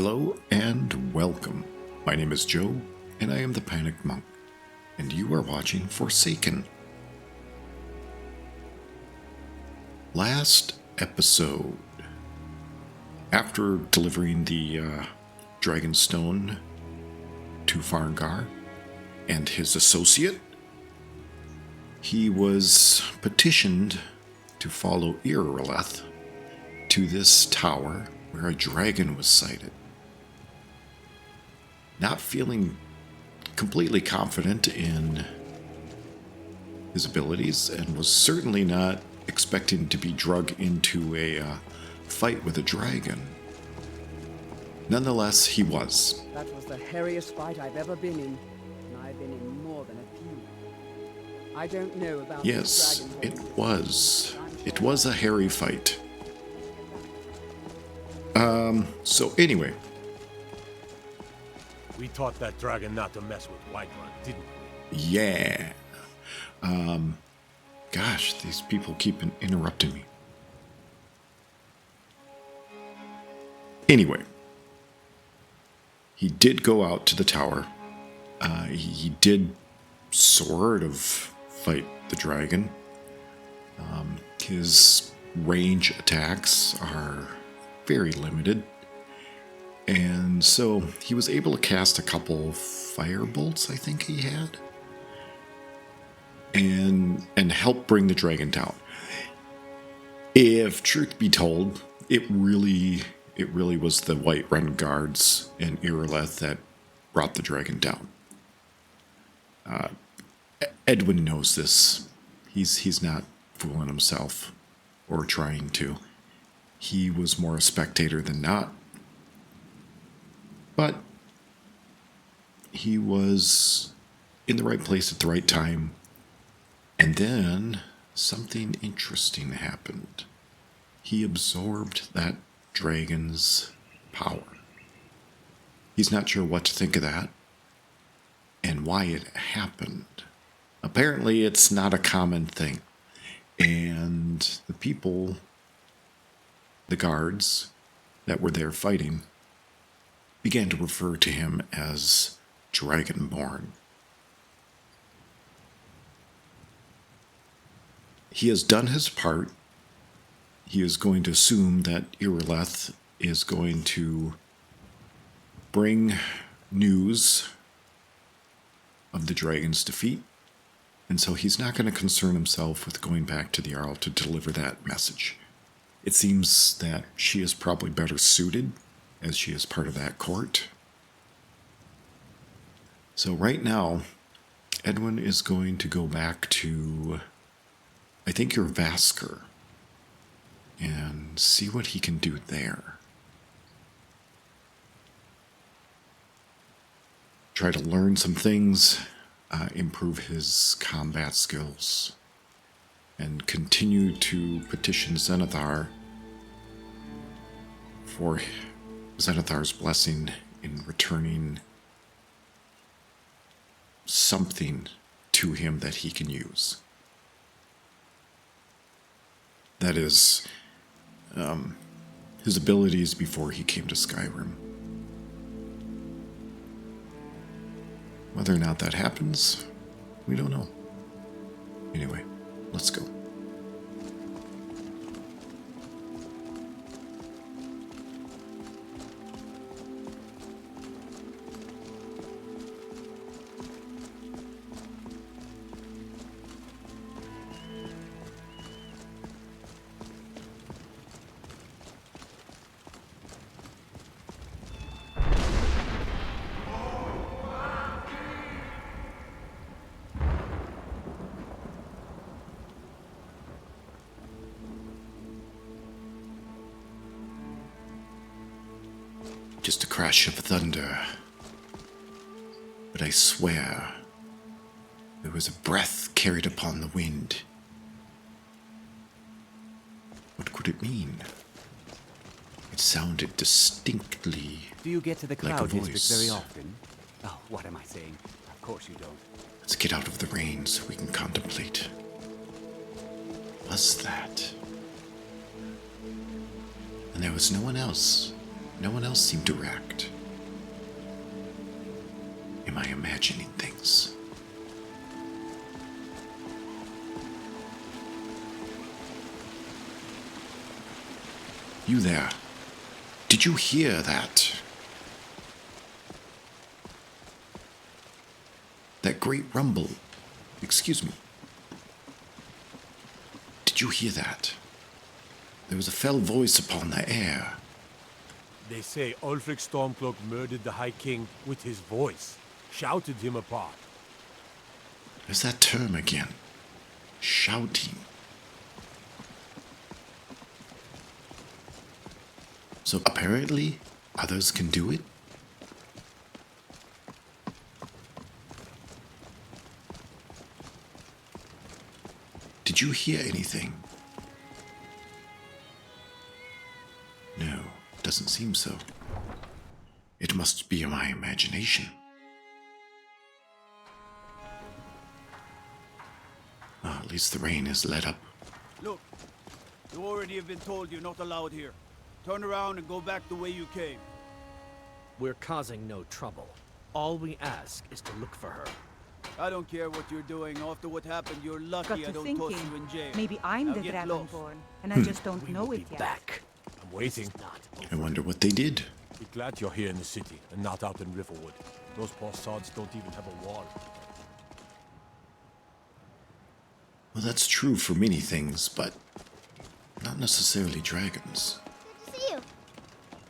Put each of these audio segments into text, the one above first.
Hello and welcome. My name is Joe, and I am the Panicked Monk, and you are watching Forsaken. Last episode, after delivering the Dragonstone to Farngar and his associate, he was petitioned to follow Irileth to this tower where a dragon was sighted. Not feeling completely confident in his abilities, and was certainly not expecting to be drug into a fight with a dragon. Nonetheless, he was. That was the hairiest fight I've ever been in, and I've been in more than a few. I don't know about Yes, it was. It was a hairy fight. So anyway. We taught that dragon not to mess with Whiterun, didn't we? Yeah. Gosh, these people keep interrupting me. Anyway. He did go out to the tower. He did sort of fight the dragon. His range attacks are very limited. And so he was able to cast a couple fire bolts, I think he had, and help bring the dragon down. If truth be told, it really was the Whiterun guards and Irileth that brought the dragon down. Edwin knows this. He's not fooling himself or trying to. He was more a spectator than not. But he was in the right place at the right time. And then something interesting happened. He absorbed that dragon's power. He's not sure what to think of that and why it happened. Apparently, it's not a common thing. And the people, the guards that were there fighting, began to refer to him as Dragonborn. He has done his part. He is going to assume that Irileth is going to bring news of the dragon's defeat, and so he's not going to concern himself with going back to the Jarl to deliver that message. It seems that she is probably better suited, as she is part of that court. So right now, Edwin is going to go back to, I think, your Vasker, and see what he can do there. Try to learn some things, improve his combat skills, and continue to petition Zenithar for Zenithar's blessing in returning something to him that he can use. That is, his abilities before he came to Skyrim. Whether or not that happens, we don't know. Anyway, let's go. Just a crash of thunder. But I swear, there was a breath carried upon the wind. What could it mean? It sounded distinctly. Do you get to the like a Cloud District voice. very often? Oh, what am I saying? Of course you don't. Let's get out of the rain so we can contemplate. Was that? And there was no one else. No one else seemed to react. Am I imagining things? You there. Did you hear that? That great rumble. Excuse me. Did you hear that? There was a fell voice upon the air. They say Ulfric Stormcloak murdered the High King with his voice, shouted him apart. There's that term again. Shouting. So apparently, others can do it? Did you hear anything? No, doesn't seem so. It must be my imagination. Ah, at least the rain has let up. Look, you already have been told you're not allowed here. Turn around and go back the way you came. We're causing no trouble. All we ask is to look for her. I don't care what you're doing. After what happened, you're lucky Got I to don't toss thinking, you in jail. maybe I'm Now the get lost. Dragonborn, and I just don't know it yet. Back. I'm waiting. I wonder what they did. Be glad you're here in the city and not out in Riverwood. Those poor sods don't even have a wall. Well, that's true for many things, but not necessarily dragons. Good to see you.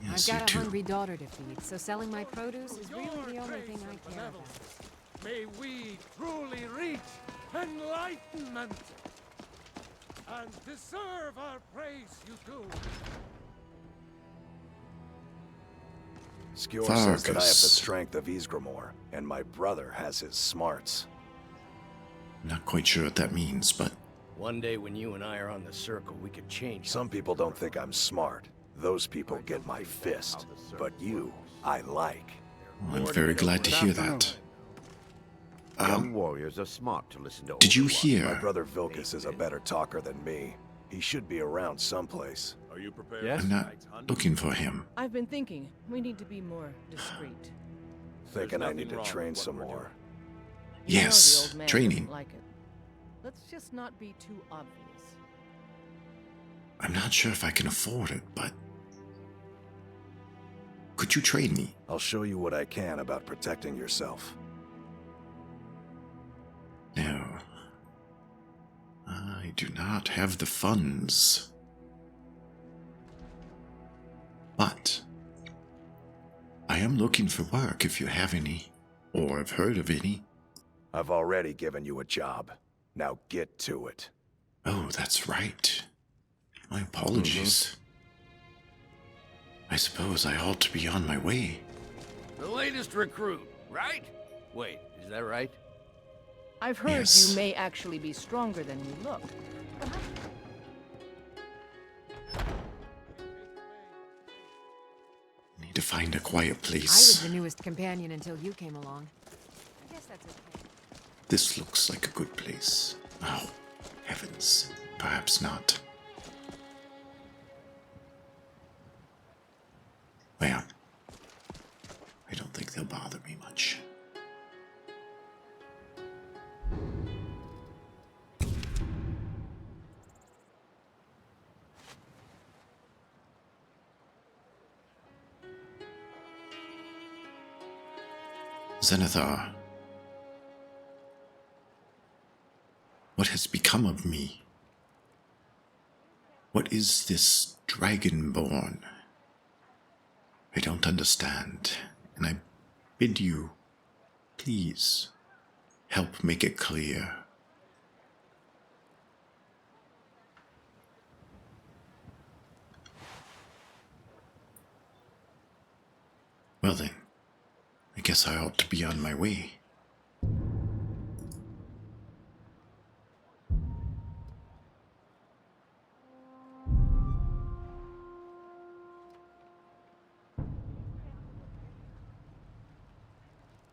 Yes, I've you got a too. hungry daughter to feed, so selling my produce is really the only thing I care about. May we truly reach enlightenment and deserve our praise you do. Skjor says that I have the Farkas. strength of Ysgramor, and my brother has his smarts. Not quite sure what that means, but One day when you and I are on the circle, we could change. Some people don't think I'm smart. Those people get my fist. But you, I like. I'm very glad to hear that. Young warriors are smart to listen to. Did you older ones. hear? My brother Vilkas is a better talker than me. He should be around someplace. Are you prepared? Yes? I'm not looking for him. I've been thinking we need to be more discreet. Thinking I need to train some more. You know the Yes, old man training. doesn't like it. Let's just not be too obvious. I'm not sure if I can afford it, but could you trade me? I'll show you what I can about protecting yourself. No. I do not have the funds. But I am looking for work if you have any, or have heard of any. I've already given you a job. Now get to it. Oh, that's right. My apologies. I suppose I ought to be on my way. The latest recruit, right? Wait, is that right? I've heard Yes. you may actually be stronger than you look. Need to find a quiet I was place. the newest companion until you came along. I guess that's okay. This looks like a good place. Oh, heavens. Perhaps not. Well, I don't think they'll bother me much. Zenithar, what has become of me? What is this dragonborn? I don't understand, and I bid you, please, help make it clear. Well then, I guess I ought to be on my way.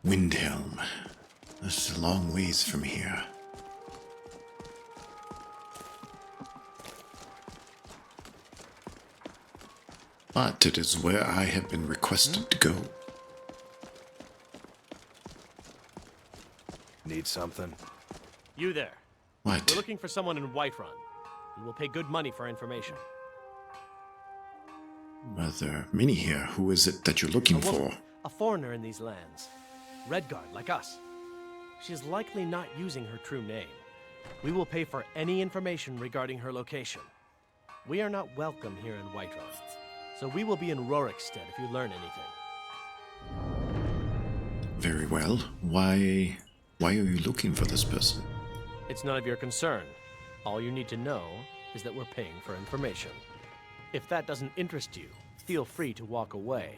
Windhelm. This is a long ways from here. But it is where I have been requested to go. Need something? You there. What? We're looking for someone in Whiterun. We will pay good money for information. Well, there are many here. Who is it that you're looking for? A foreigner in these lands. Redguard, like us. She is likely not using her true name. We will pay for any information regarding her location. We are not welcome here in Whiterun, so we will be in Rorikstead if you learn anything. Very well. Why are you looking for this person? It's none of your concern. All you need to know is that we're paying for information. If that doesn't interest you, feel free to walk away.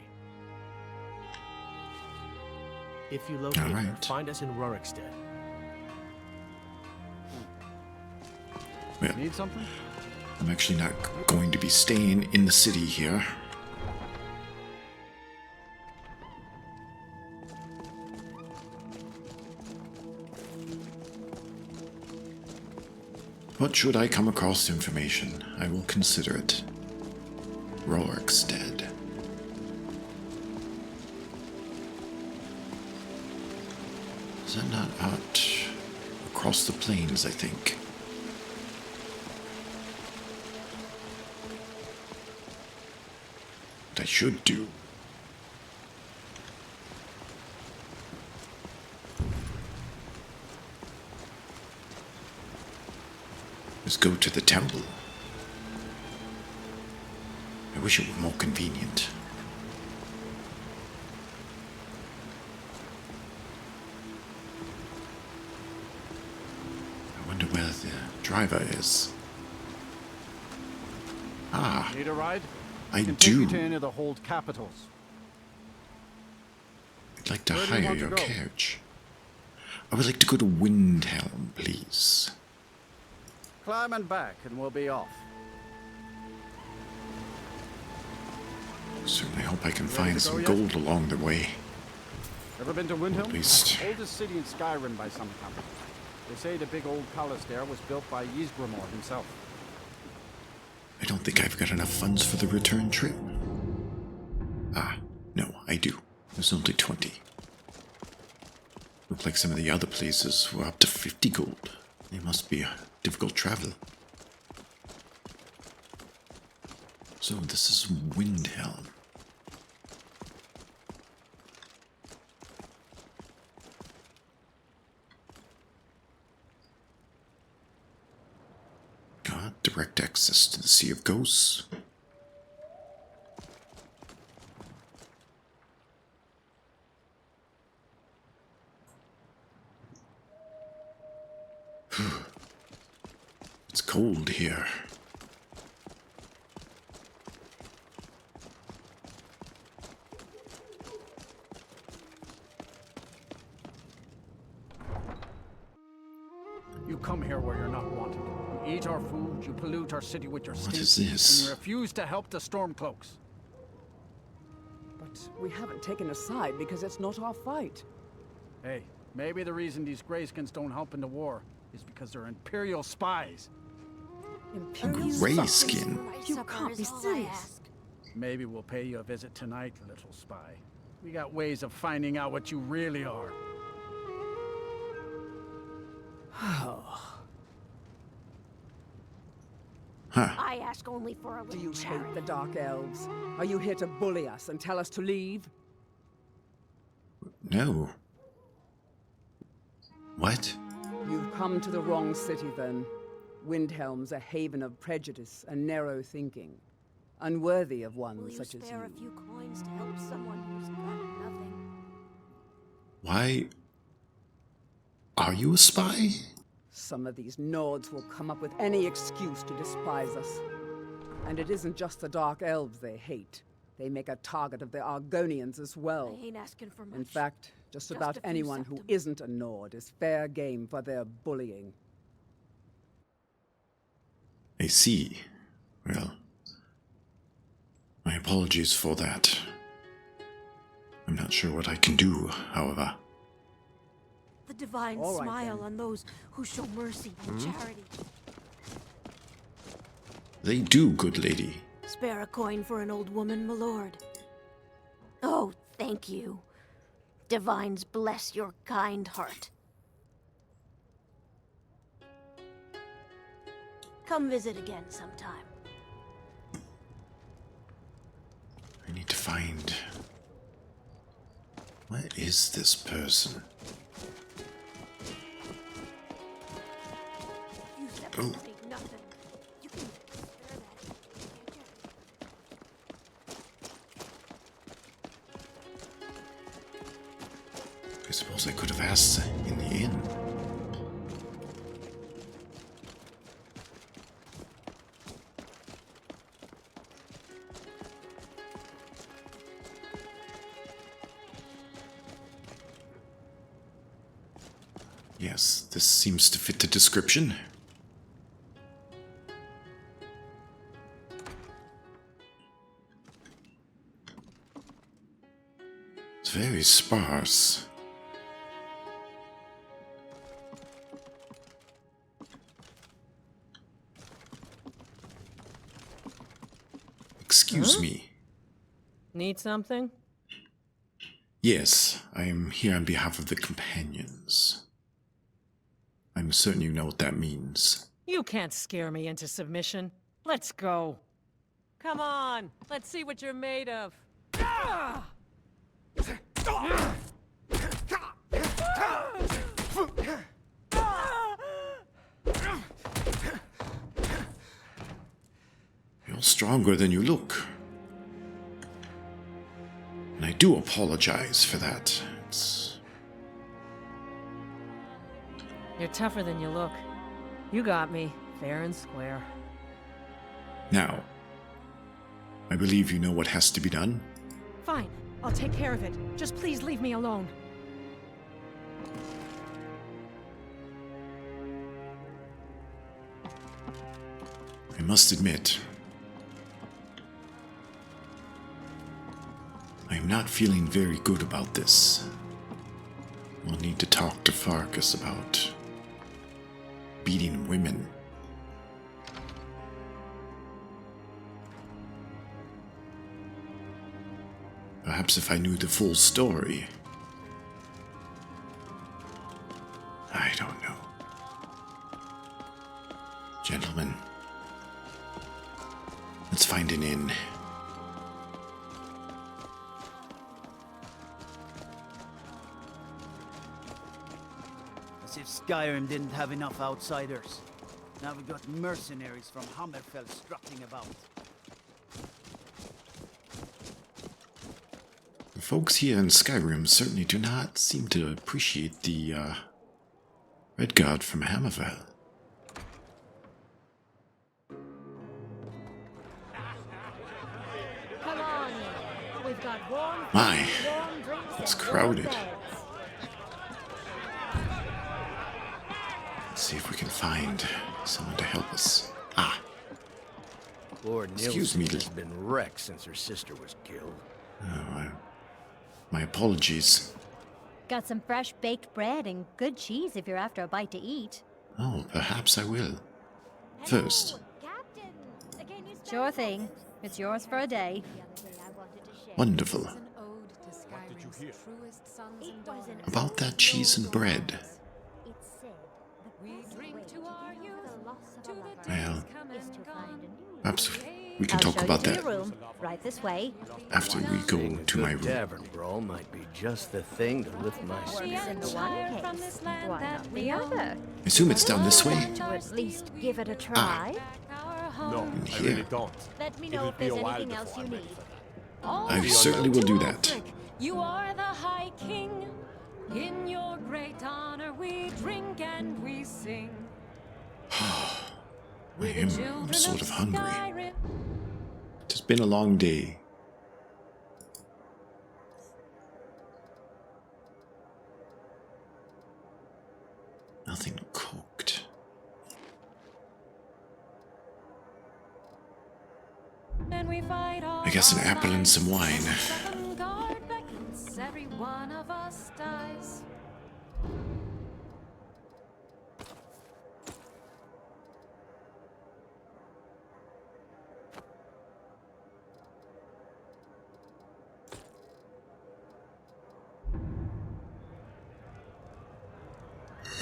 If you locate her, find us in Rorikstead. Well, Need something? I'm actually not going to be staying in the city here. But should I come across information, I will consider it. Rorikstead. Is that not out across the plains, I think? What I should do is go to the temple. I wish it were more convenient. I wonder where the driver is. Ah, Need a ride? I Can do. take you to any of the hold capitals. I'd like to Where do you hire want to your go? carriage. I would like to go to Windhelm, please. Climb and back, and we'll be off. Certainly hope I can Ready find to some go yet? gold along the way. Ever been to Windhelm? At least. Oldest city in Skyrim by some count. They say the big old palace there was built by Ysgramor himself. I don't think I've got enough funds for the return trip. Ah, no, I do. There's only 20. Look like some of the other places were up to 50 gold. They must be a difficult travel. So this is Windhelm. Got direct access to the Sea of Ghosts. It's cold here. You come here where you're not wanted. You eat our food, you pollute our city with your What stink, is this? and you refuse to help the Stormcloaks. But we haven't taken a side because it's not our fight. Hey, maybe the reason these Greyskins don't help in the war is because they're Imperial spies. Imperial Greyskin. You can't be serious. Maybe we'll pay you a visit tonight, little spy. We got ways of finding out what you really are. Huh. I ask only for a Do little you charity. hate the Dark Elves? Are you here to bully us and tell us to leave? No. What? You've come to the wrong city then. Windhelm's a haven of prejudice and narrow thinking. Unworthy of one Will you such as spare a you. few coins to help someone who's got nothing? Why? Are you a spy? Some of these Nords will come up with any excuse to despise us. And it isn't just the Dark Elves they hate. They make a target of the Argonians as well. I ain't asking for much. In fact, just about a few anyone who septim. isn't a Nord is fair game for their bullying. I see. Well, my apologies for that. I'm not sure what I can do, however. The divine All right, smile then. on those who show mercy and charity. They do, good lady. Spare a coin for an old woman, my lord. Oh, thank you. Divines bless your kind heart. Come visit again sometime. I need to find... Where is this person? Oh. I suppose I could have asked in the inn. Yes, this seems to fit the description. It's very sparse. Excuse me. Need something? Yes, I am here on behalf of the companions. I'm certain you know what that means. You can't scare me into submission. Let's go. Come on, let's see what you're made of. You're stronger than you look. And I do apologize for that. You're tougher than you look. You got me, fair and square. Now, I believe you know what has to be done. Fine, I'll take care of it. Just please leave me alone. I must admit, I am not feeling very good about this. We'll need to talk to Farkas about beating women. Perhaps if I knew the full story. I don't know. Gentlemen, let's find an inn. As if Skyrim didn't have enough outsiders. Now we've got mercenaries from Hammerfell strutting about. The folks here in Skyrim certainly do not seem to appreciate the Redguard from Hammerfell. Come on, we've got warm My, warm drinks it's and crowded. warm beds. Let's see if we can find someone to help us. Ah, Lord excuse Nielsen me. has been wrecked since her sister was killed. My apologies. Got some fresh baked bread and good cheese if you're after a bite to eat. Oh, perhaps I will. First, Sure thing. It's yours for a day. wonderful. About that cheese and bread. Well, perhaps we can talk about that Room. Right this way. after we go to my room. Tavern brawl might be just the thing to lift my spirits. In the one case, why not the other? I assume it's down this way? To at least give it a try. No, In I here. really don't. Let me It'll know if be a there's while anything else before you I'm need. I certainly will do that. You are the High King. In your great honor we drink and we sing. I am sort of hungry. It's been a long day. Nothing cooked. I guess an apple and some wine. Every one of us dies.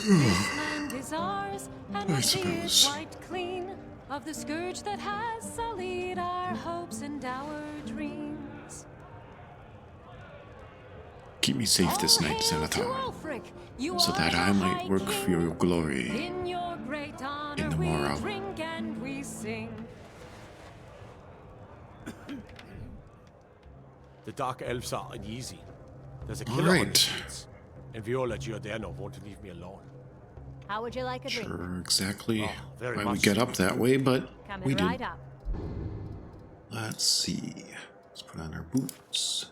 This land is ours, and I we'll see it suppose. wiped clean of the scourge that has sullied our hopes and our dreams. Keep me safe this night, Zenithar, so that I might work for your glory In your great honor in the we morrow. drink and we sing. The Dark Elves are uneasy. There's a All killer on right. the streets, and Viola Giordano won't leave me alone. How would you like a drink? Sure, exactly very why we much get so. up that way, but Coming we do. right up. Let's see. Let's put on our boots.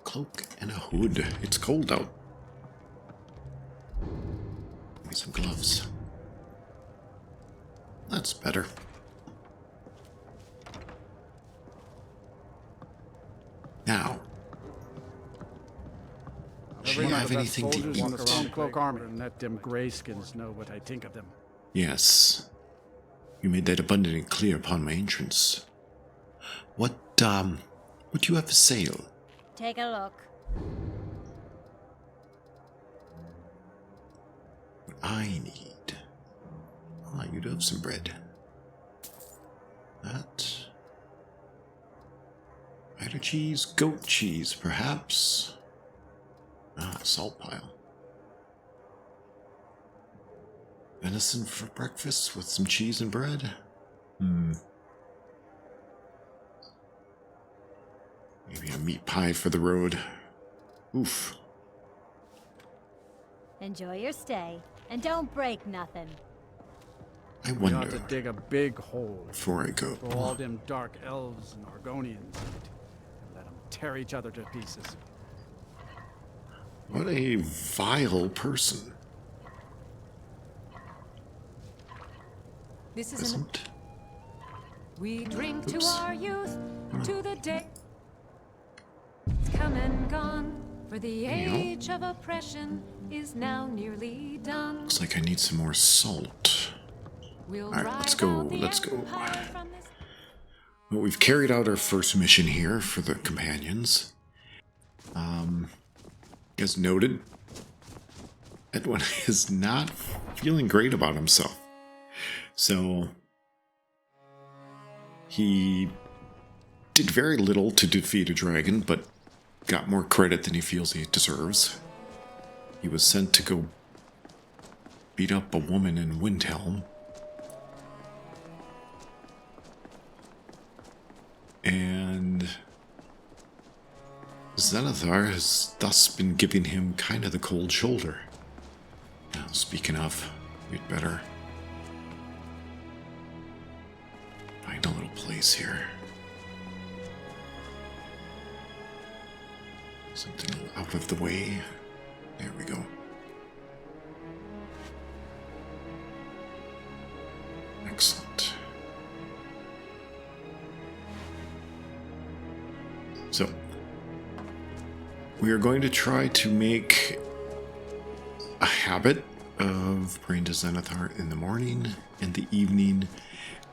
Cloak and a hood. It's cold out. Give me some gloves. That's better. Now, do you have anything to in the eat? Stormcloak army and let them grayskins know what I think of them. Yes. You made that abundantly clear upon my entrance. What do you have for sale? Take a look. What I need. Ah, you do have some bread. That. Cheddar cheese, goat cheese, perhaps. Ah, salt pile. Venison for breakfast with some cheese and bread? Maybe a meat pie for the road. Oof. Enjoy your stay. And don't break nothing. I We ought wonder, to dig a big hole before I go, for all them dark elves and Argonians and let them tear each other to pieces. what a vile person. This is an Isn't? We drink Oops. to our youth, to the day come and gone, for the age of oppression is now nearly done. Looks like I need some more salt. We'll Alright, let's drive go, out the let's go. empire from this. Well, we've carried out our first mission here for the companions. As noted, Edwin is not feeling great about himself. So, he did very little to defeat a dragon, but got more credit than he feels he deserves. He was sent to go beat up a woman in Windhelm. And Zenithar has thus been giving him kind of the cold shoulder. Now, speaking of, we'd better find a little place here. Something out of the way. There we go. Excellent. So, we are going to try to make a habit of praying to Zenithar in the morning, in the evening,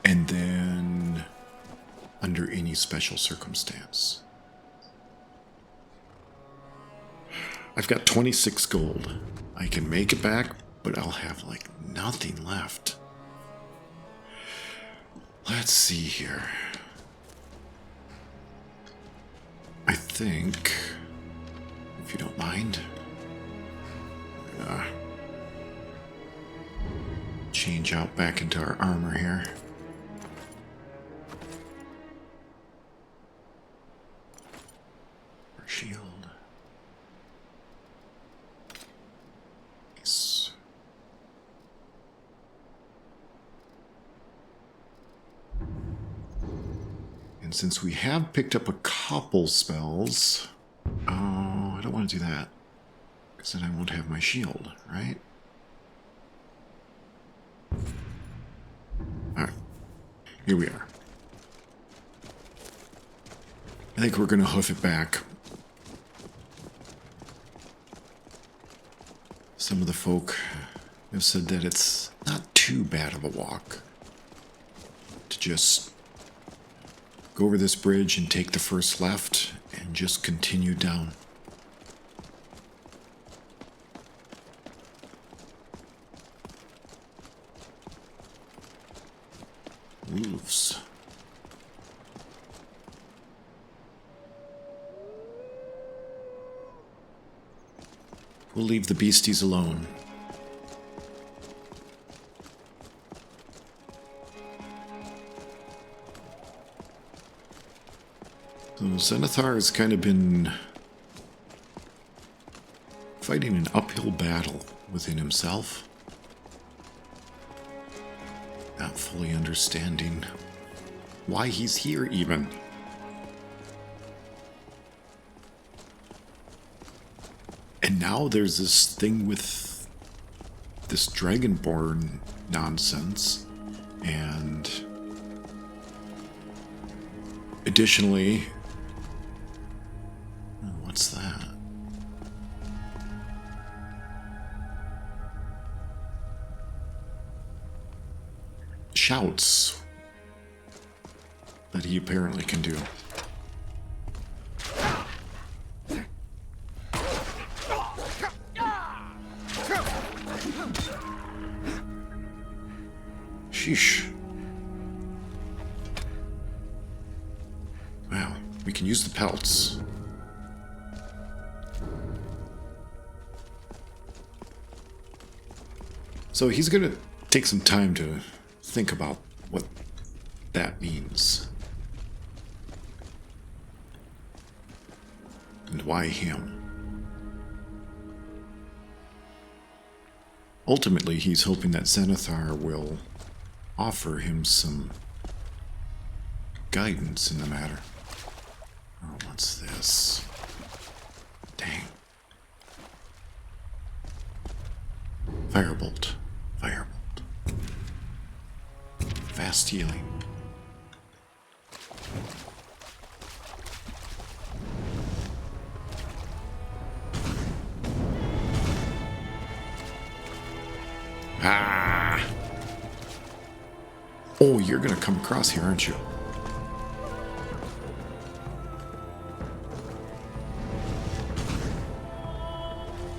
and then under any special circumstance. I've got 26 gold. I can make it back, but I'll have like nothing left. Let's see here. I think, if you don't mind, I'm gonna change out back into our armor here. Our shield. Nice. And since we have picked up a couple spells, oh, I don't want to do that, because then I won't have my shield, right? Alright, here we are. I think we're going to hoof it back. Some of the folk have said that it's not too bad of a walk to just go over this bridge and take the first left and just continue down. Wolves. We'll leave the beasties alone. So Zenithar has kind of been fighting an uphill battle within himself. Not fully understanding why he's here even. And now there's this thing with this Dragonborn nonsense. And additionally, what's that? Shouts that he apparently can do. Sheesh. Wow, we can use the pelts. So he's gonna take some time to think about what that means. And why him? Ultimately, he's hoping that Zenithar will offer him some guidance in the matter. Oh, what's this? Dang. Firebolt. Firebolt. Fast healing. Ah! Oh, you're gonna come across here, aren't you?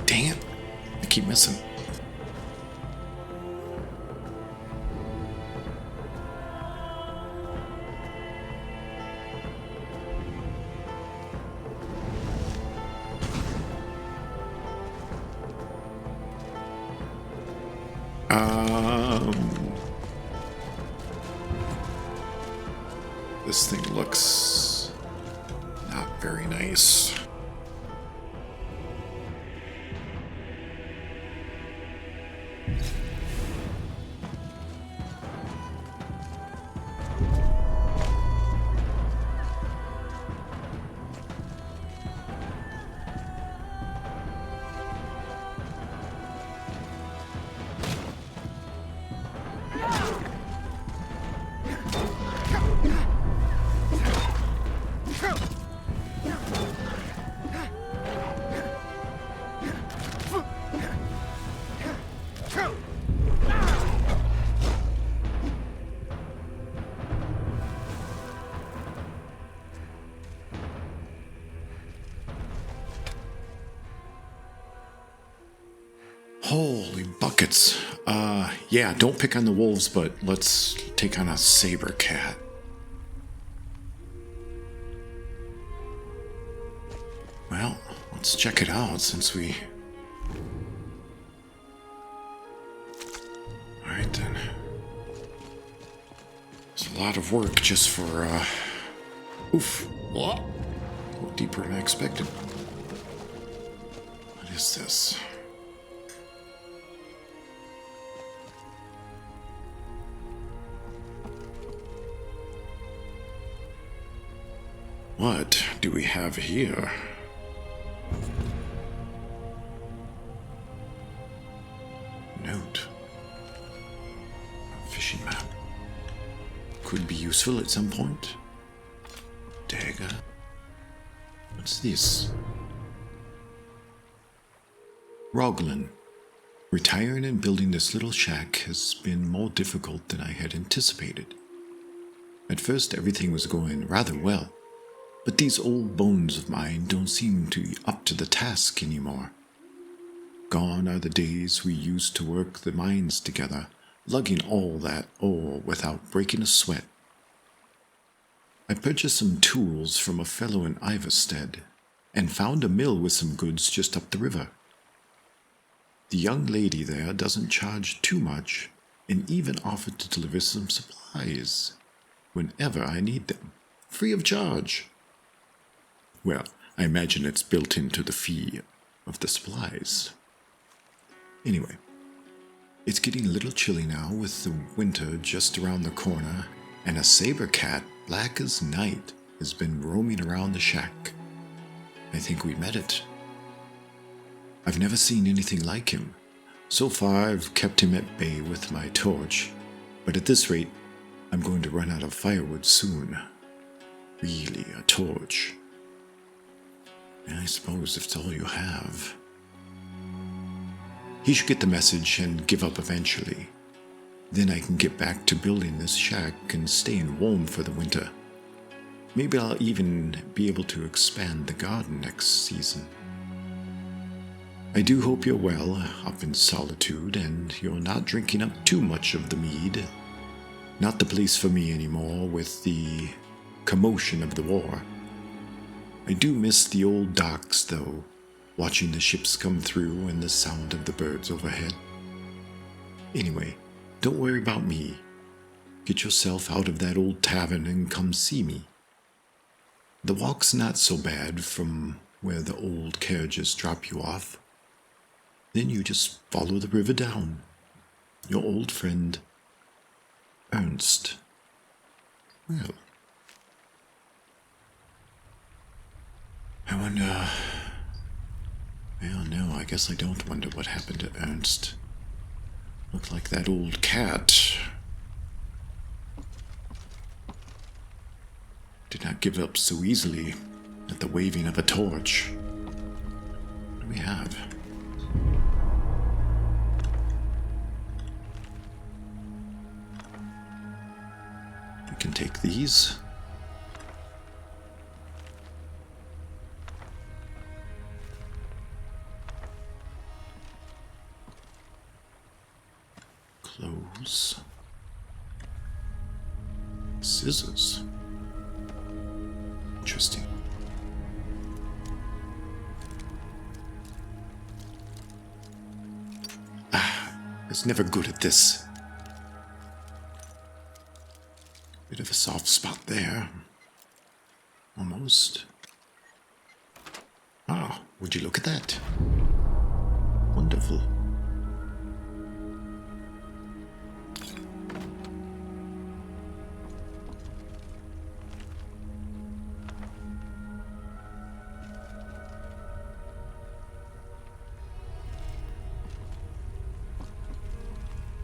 Dang it. I keep missing. This thing looks not very nice. Holy buckets. Yeah, don't pick on the wolves, but let's take on a saber cat. Well, let's check it out since we... Alright then. It's a lot of work just for, oof. What? A little deeper than I expected. What is this? What do we have here? Note. A fishing map. Could be useful at some point. Dagger. What's this? Roglin. Retiring and building this little shack has been more difficult than I had anticipated. At first everything was going rather well. But these old bones of mine don't seem to be up to the task anymore. Gone are the days we used to work the mines together, lugging all that ore without breaking a sweat. I purchased some tools from a fellow in Iverstead and found a mill with some goods just up the river. The young lady there doesn't charge too much and even offered to deliver some supplies whenever I need them, free of charge. Well, I imagine it's built into the fee of the supplies. Anyway, it's getting a little chilly now with the winter just around the corner, and a saber cat, black as night, has been roaming around the shack. I think we met it. I've never seen anything like him. So far, I've kept him at bay with my torch, but at this rate, I'm going to run out of firewood soon. Really, a torch. And I suppose it's all you have. He should get the message and give up eventually. Then I can get back to building this shack and staying warm for the winter. Maybe I'll even be able to expand the garden next season. I do hope you're well up in Solitude and you're not drinking up too much of the mead. Not the place for me anymore with the commotion of the war. I do miss the old docks though, watching the ships come through and the sound of the birds overhead. Anyway, don't worry about me. Get yourself out of that old tavern and come see me. The walk's not so bad from where the old carriages drop you off. Then you just follow the river down. Your old friend, Ernst. Well, I wonder... Well, no, I guess I don't wonder what happened to Ernst. Looked like that old cat did not give up so easily at the waving of a torch. What do we have? We can take these. Clothes. Scissors. Interesting. I was never good at this. Bit of a soft spot there. Almost. Ah, would you look at that? Wonderful.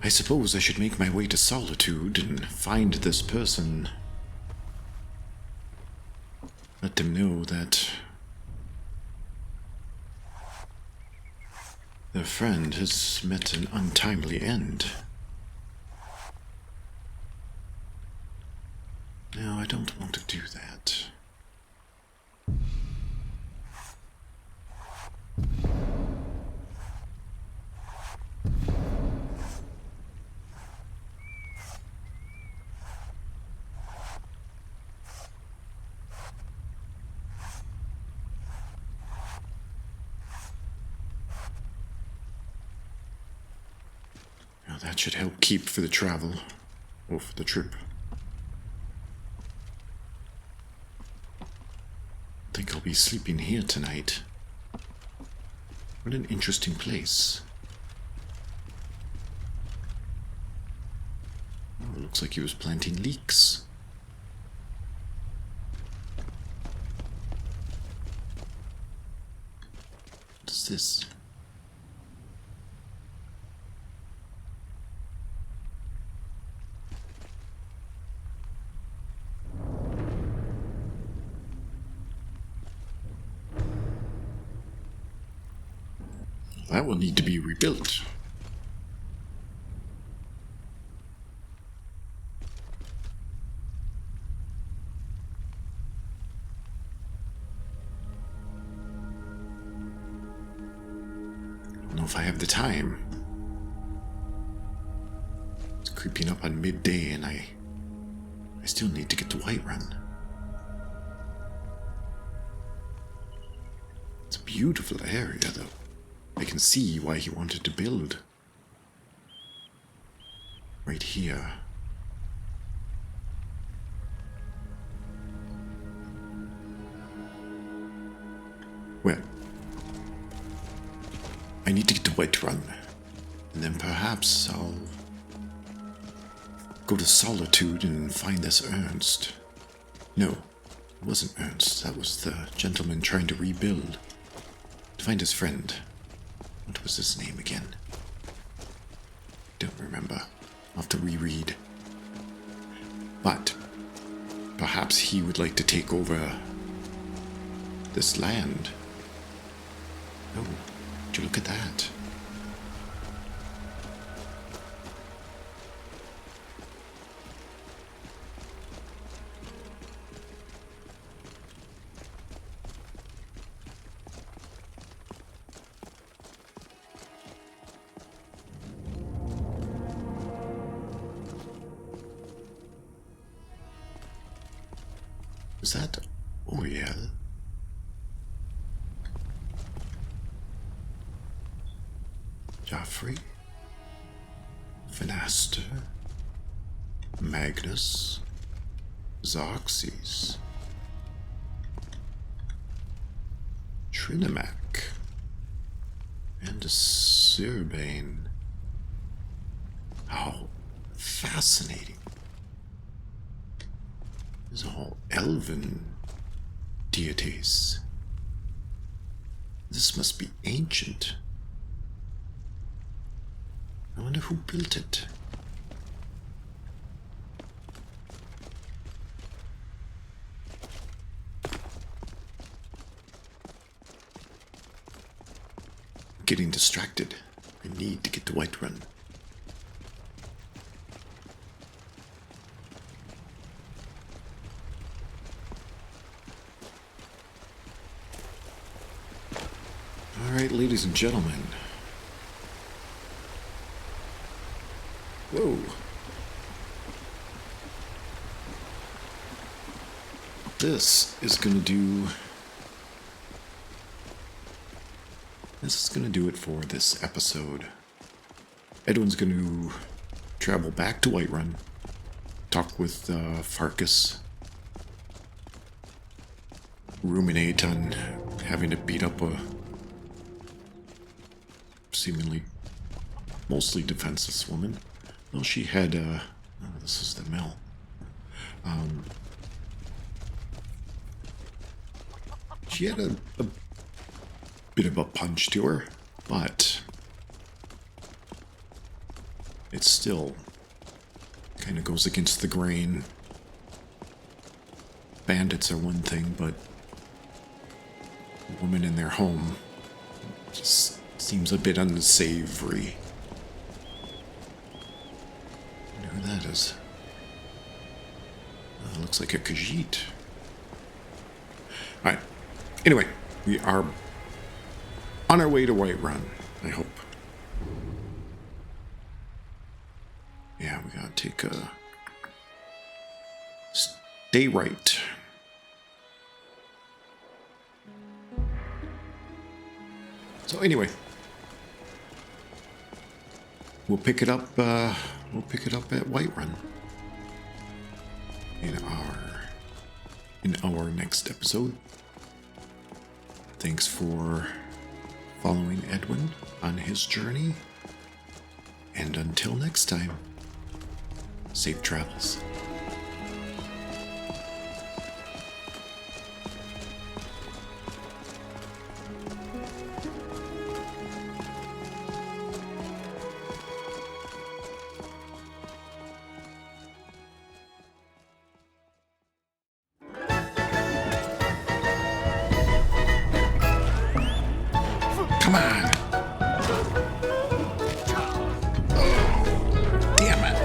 I suppose I should make my way to Solitude and find this person. Let them know that their friend has met an untimely end. No, I don't want to do that. That should help keep for the travel, or for the trip. I think I'll be sleeping here tonight. What an interesting place. Oh, it looks like he was planting leeks. What is this? That will need to be rebuilt. I don't know if I have the time. creeping up on midday, and I still need to get to Whiterun. It's a beautiful area, though. I can see why he wanted to build right here. Well, I need to get to Whiterun, and then perhaps I'll go to Solitude and find this Ernst. No, it wasn't Ernst. That was the gentleman trying to rebuild. To find his friend. What was his name again? Don't remember. I'll have to reread. But perhaps he would like to take over this land. Oh, would you look at that? Is that Oriel? Joffrey? Venaster? Magnus? Xerxes? Trinimac? And Sirbane? How fascinating. These are all elven deities. This must be ancient. I wonder who built it. I'm getting distracted. I need to get to Whiterun. Alright, ladies and gentlemen. Whoa. This is gonna do it for this episode. Edwin's gonna travel back to Whiterun, talk with Farkas, ruminate on having to beat up a seemingly mostly defenseless woman. Well, she had, oh, this is the mill. She had a bit of a punch to her, but it still kind of goes against the grain. Bandits are one thing, but a woman in their home just seems a bit unsavory. I wonder who that is. Looks like a Khajiit. Alright. Anyway, we are on our way to Whiterun, I hope. Yeah, we gotta take a stay right. So anyway, we'll pick it up at Whiterun in our next episode. Thanks for following Edwin on his journey, and until next time, safe travels. Come on! Damn it!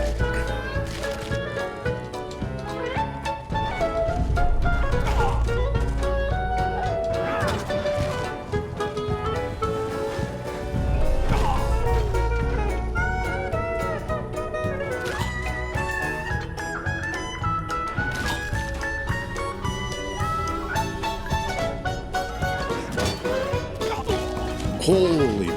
Holy